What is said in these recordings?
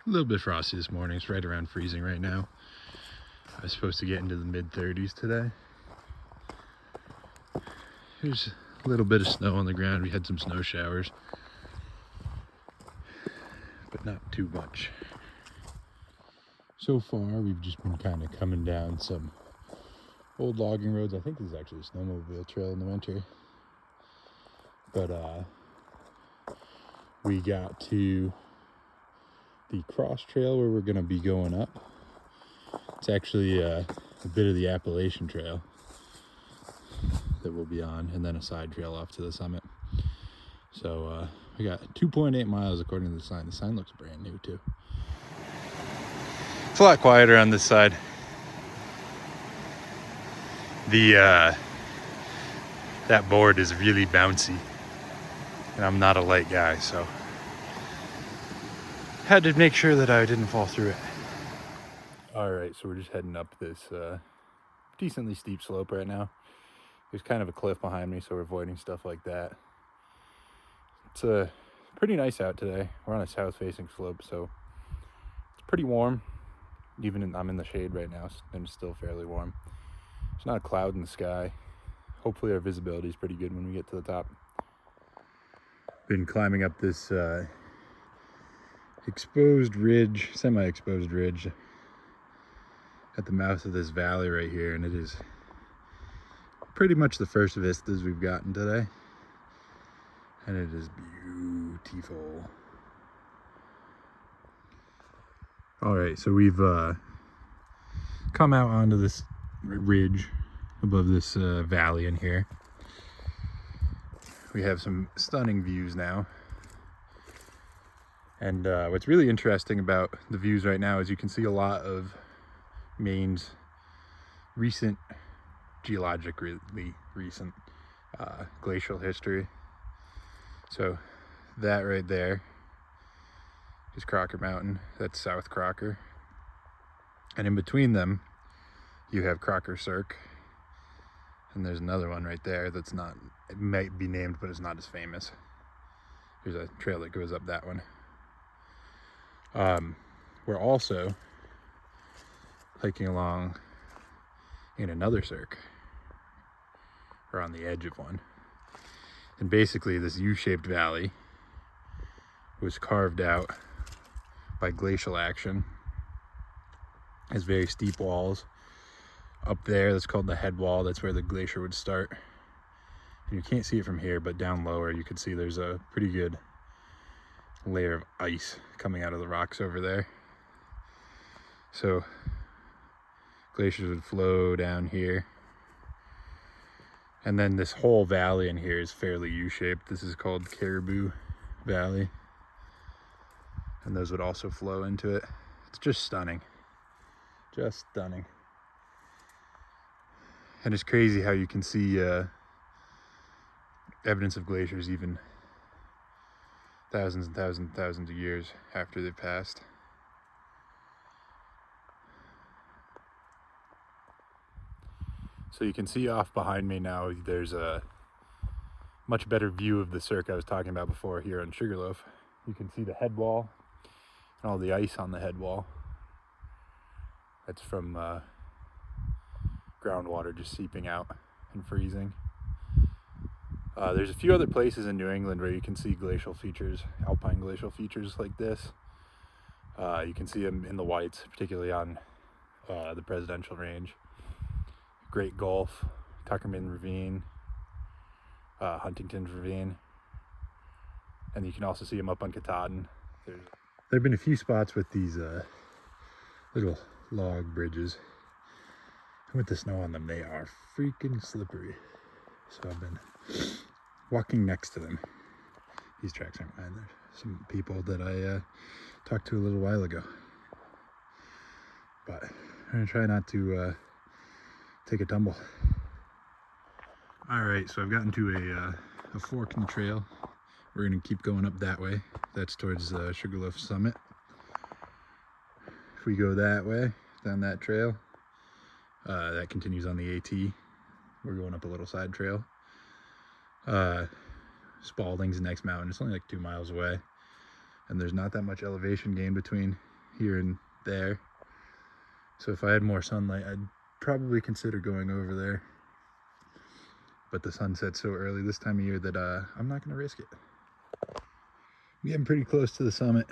A little bit frosty this morning. It's right around freezing right now. I was supposed to get into the mid-30s today. There's a little bit of snow on the ground. We had some snow showers, but not too much. So far, we've just been kind of coming down some old logging roads. I think this is actually a snowmobile trail in the winter. But we got to the cross trail where we're going to be going up. It's actually a bit of the Appalachian Trail that we'll be on, and then a side trail off to the summit. So we got 2.8 miles according to the sign. The sign looks brand new too. It's a lot quieter on this side. That board is really bouncy, and I'm not a light guy, so had to make sure that I didn't fall through it. All right, so we're just heading up this decently steep slope right now. There's kind of a cliff behind me, so we're avoiding stuff like that. It's pretty nice out today. We're on a south-facing slope, so it's pretty warm. I'm in the shade right now, and it's still fairly warm. There's not a cloud in the sky. Hopefully our visibility is pretty good when we get to the top. Been climbing up this exposed ridge, semi-exposed ridge at the mouth of this valley right here, and it is pretty much the first vistas we've gotten today, and it is beautiful. All right, so we've come out onto this ridge above this valley in here. We have some stunning views now, and what's really interesting about the views right now is you can see a lot of Maine's geologically recent glacial history. So that right there is Crocker Mountain. That's South Crocker, and in between them you have Crocker Cirque, and there's another one right there that's not, it might be named, but it's not as famous. There's a trail that goes up that one. We're also hiking along in another cirque. We're on the edge of one. And basically this U-shaped valley was carved out by glacial action. It has very steep walls. Up there, that's called the head wall. That's where the glacier would start. And you can't see it from here, but down lower you can see there's a pretty good layer of ice coming out of the rocks over there. So glaciers would flow down here, and then this whole valley in here is fairly U-shaped. This is called Caribou Valley, and those would also flow into it. It's just stunning, just stunning. And it's crazy how you can see evidence of glaciers even thousands and thousands and thousands of years after they've passed. So you can see off behind me now, there's a much better view of the cirque I was talking about before here on Sugarloaf. You can see the head wall and all the ice on the head wall. That's from groundwater just seeping out and freezing. There's a few other places in New England where you can see glacial features, alpine glacial features like this. You can see them in the Whites, particularly on the Presidential Range, Great Gulf, Tuckerman Ravine, Huntington's Ravine, and you can also see them up on Katahdin. There have been a few spots with these little log bridges, and with the snow on them, they are freaking slippery. So I've been walking next to them. These tracks aren't mine. There's some people that I talked to a little while ago. But I'm gonna try not to take a tumble. All right, so I've gotten to a fork in the trail. We're gonna keep going up that way. That's towards Sugarloaf Summit. If we go that way, down that trail, that continues on the AT. We're going up a little side trail. Spalding's the next mountain. It's only like 2 miles away, and there's not that much elevation gain between here and there. So if I had more sunlight, I'd probably consider going over there. But the sun sets so early this time of year that I'm not gonna risk it. I'm getting pretty close to the summit,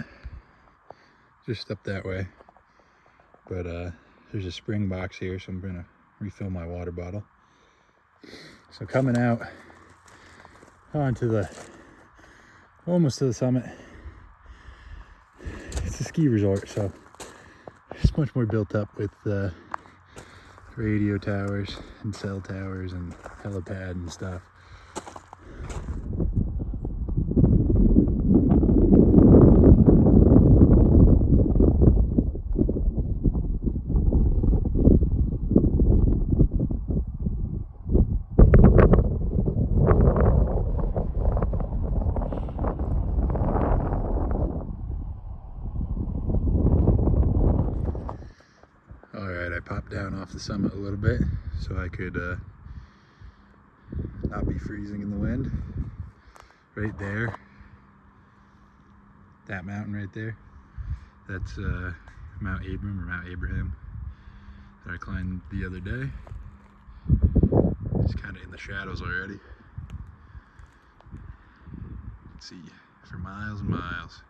just up that way. But there's a spring box here, so I'm gonna refill my water bottle. So coming out onto the, almost to the summit. It's a ski resort, so it's much more built up with radio towers and cell towers and helipad and stuff. I popped down off the summit a little bit so I could not be freezing in the wind. Right there, that mountain right there, that's Mount Abram or Mount Abraham that I climbed the other day. It's kind of in the shadows already. You can see for miles and miles.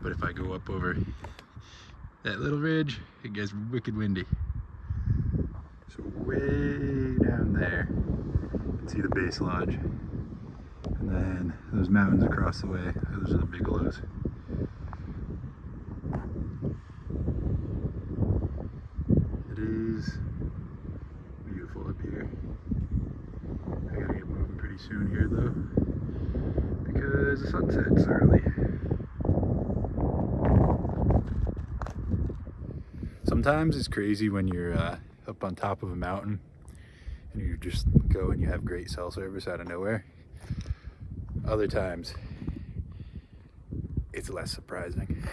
But if I go up over that little ridge, it gets wicked windy. So way down there, you can see the base lodge. And then those mountains across the way, those are the Bigelows. It is beautiful up here. I gotta get moving pretty soon here though, because the sun sets early. Sometimes it's crazy when you're up on top of a mountain and you just go and you have great cell service out of nowhere. Other times, it's less surprising.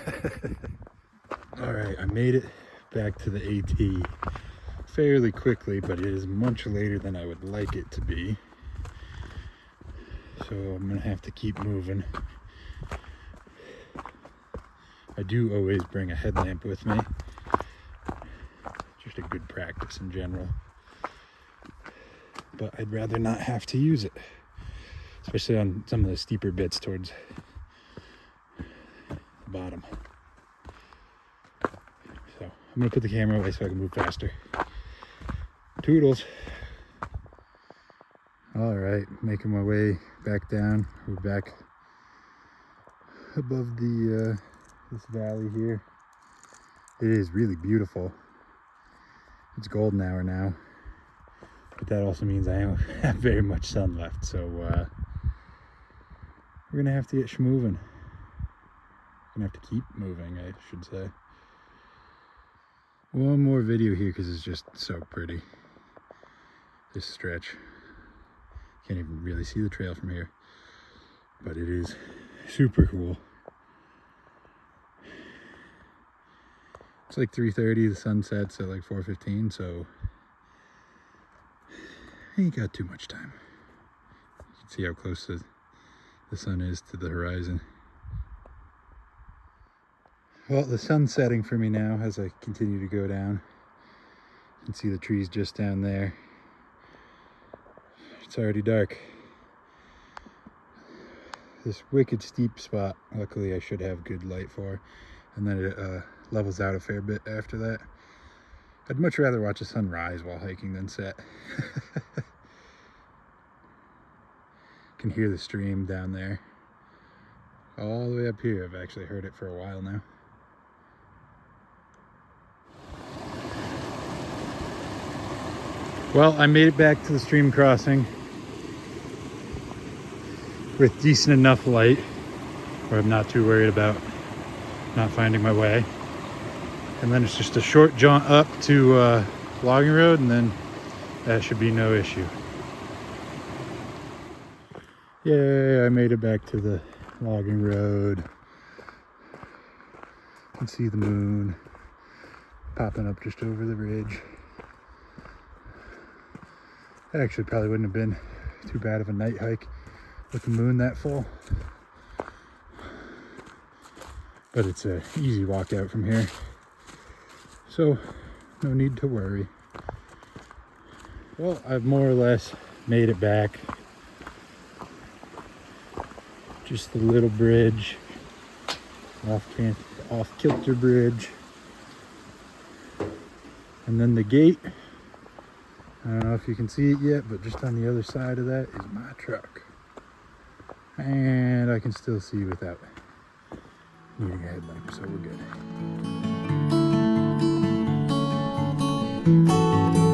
All right, I made it back to the AT fairly quickly, but it is much later than I would like it to be. So I'm gonna have to keep moving. I do always bring a headlamp with me. Just a good practice in general. But I'd rather not have to use it, especially on some of the steeper bits towards the bottom. So I'm gonna put the camera away so I can move faster. Toodles. All right, making my way back down. We're back above the this valley here. It is really beautiful. It's golden hour now, but that also means I don't have very much sun left, so we're gonna have to get schmoving. Gonna have to keep moving, I should say. One more video here because it's just so pretty. This stretch. Can't even really see the trail from here, but it is super cool. It's like 3:30, the sun sets at like 4:15, so I ain't got too much time. You can see how close the sun is to the horizon. Well, the sun's setting for me now as I continue to go down. You can see the trees just down there. It's already dark. This wicked steep spot, luckily I should have good light for, and then it levels out a fair bit after that. I'd much rather watch the sun rise while hiking than set. Can hear the stream down there. All the way up here, I've actually heard it for a while now. Well, I made it back to the stream crossing with decent enough light where I'm not too worried about not finding my way. And then it's just a short jaunt up to logging road, and then that should be no issue. Yay, I made it back to the logging road. You can see the moon popping up just over the ridge. That actually probably wouldn't have been too bad of a night hike with the moon that full. but it's an easy walk out from here, so no need to worry. Well, I've more or less made it back. Just the little bridge, off kilter bridge, and then the gate. I don't know if you can see it yet, but just on the other side of that is my truck, and I can still see without needing a headlamp, so we're good.